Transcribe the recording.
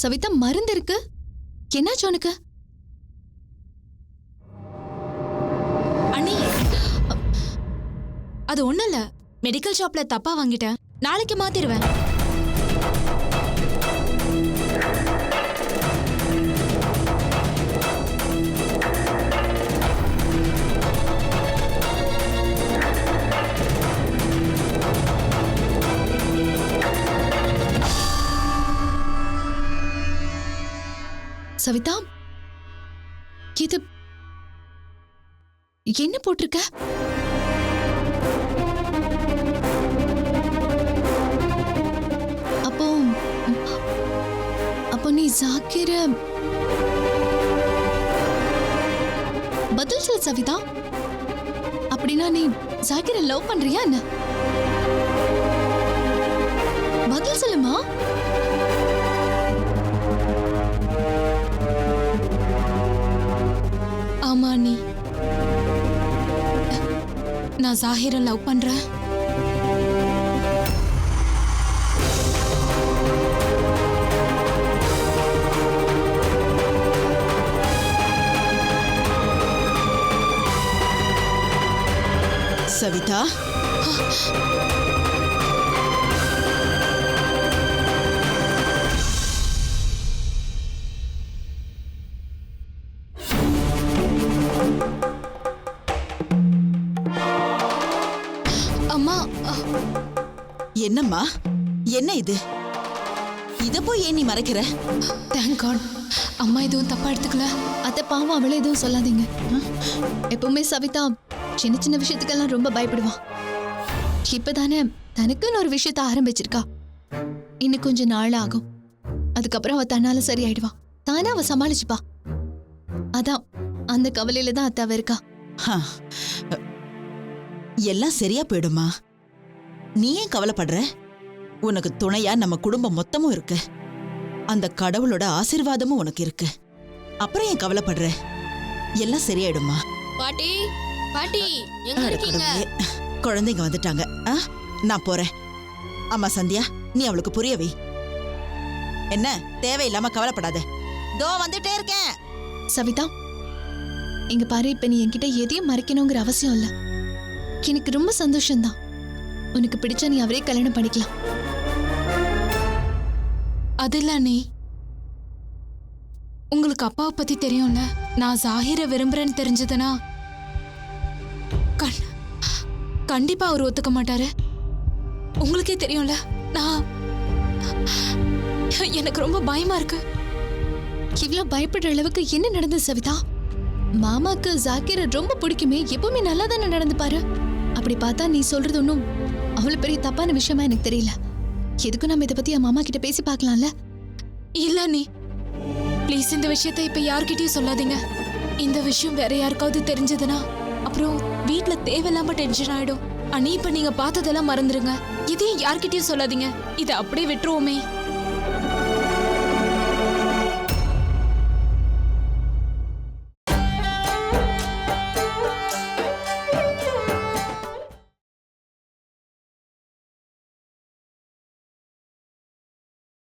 சவிதா மருந்து இருக்கு, என்னாச்சு உனக்கு? அண்ணி, அது ஒண்ணும் இல்ல. மெடிக்கல் ஷாப்ல தப்பா வாங்கிட்டேன். நாளைக்கு மாத்திடுவேன். சவிதா, இது என்ன போட்டிருக்க? அப்போ அப்போ நீ ஜாக்கிர பதில் சொல் சவிதா. அப்படின்னா நீ ஜாக்கிர லவ் பண்றியா என்ன? பதில் சொல்லுமா. ஆமா அண்ணி, நான் ஜாகிர லவ் பண்றேன். சவிதா, அம்மா, என்னம்மா, என்ன இது? இத போய் ஏன் நீ மறைக்கிற? தேங்க் காட், அம்மா எதுவும் தப்பா எடுத்துக்கல. அத்தை பாவம், அவளை எதுவும் சொல்லாதீங்க. எப்பவுமே சவிதா சின்ன சின்ன விஷயத்துக்கெல்லாம் ரொம்ப பயப்படுவான். இப்பதானே தனக்குன்னு ஒரு விஷயத்த ஆரம்பிச்சிருக்கா. இன்னும் கொஞ்சம் நாள் ஆகும். அதுக்கப்புறம் அவ தன்னால சரியாயிடுவா. தானே அவ சமாளிச்சுப்பா. அதான் அந்த கவலையில தான் அத்தை அவ இருக்கா. எல்லாம் சரியா போயிடுமா. நீ ஏன் கவலைப்படுற? உனக்கு துணையா நம்ம குடும்பம் மொத்தமும் இருக்கு. அந்த கடவுளோட ஆசீர்வாதமும் உனக்கு இருக்கு. அப்புறம் ஏன் கவலைப்படுற? எல்லாம் சரியாயிடுமா. பாட்டி, பாட்டி, எங்க இருக்கீங்க? குழந்தைங்க வந்துட்டாங்க. நான் போறேன். அம்மா சந்தியா, நீ அவளுக்கு புரிய வை. என்ன தேவையில்லாம கவலைப்படாத. தோ வந்துட்டே இருக்கேன். சவிதா, இங்க பாரு, இப்ப நீ என்கிட்ட எதையும் மறைக்கணுங்கிற அவசியம் இல்ல. எனக்கு ரொம்ப சந்தோஷம்தான். உனக்கு பிடிச்சா நீ அவரே கல்யாணம் பண்ணிக்கலாம். அது இல்ல அண்ணி, உங்களுக்கு அப்பாவை பத்தி தெரியும்ல. நான் ஜாகிர விரும்புறேன்னு தெரிஞ்சதுன்னா கண்டிப்பா அவர் ஒத்துக்க மாட்டாரு. உங்களுக்கே தெரியும்ல. எனக்கு ரொம்ப பயமா இருக்கு. இவ்வளவு பயப்படுற அளவுக்கு என்ன நடந்தது சவிதா? மாமாக்கு ஜாக்கிர ரொம்ப பிடிக்குமே, எப்பவுமே நல்லா தானே நடந்து பாரு. அப்படி பார்த்தா நீ சொல்றது ஒன்றும் அவ்வளவு பெரிய தப்பான விஷயமா எனக்கு தெரியல. எதுக்கும் நம்ம இதை பத்தி என் மாமா கிட்ட பேசி பார்க்கலாம்ல. இல்ல நீ ப்ளீஸ், இந்த விஷயத்த இப்ப யார்கிட்டயும் சொல்லாதீங்க. இந்த விஷயம் வேற யாருக்காவது தெரிஞ்சதுன்னா அப்புறம் வீட்டுல தேவையில்லாம டென்ஷன் ஆயிடும். அண்ணி, இப்ப நீங்க பார்த்ததெல்லாம் மறந்துருங்க. இதையும் யார்கிட்டயும் சொல்லாதீங்க. இதை அப்படியே விட்டுருவோமே.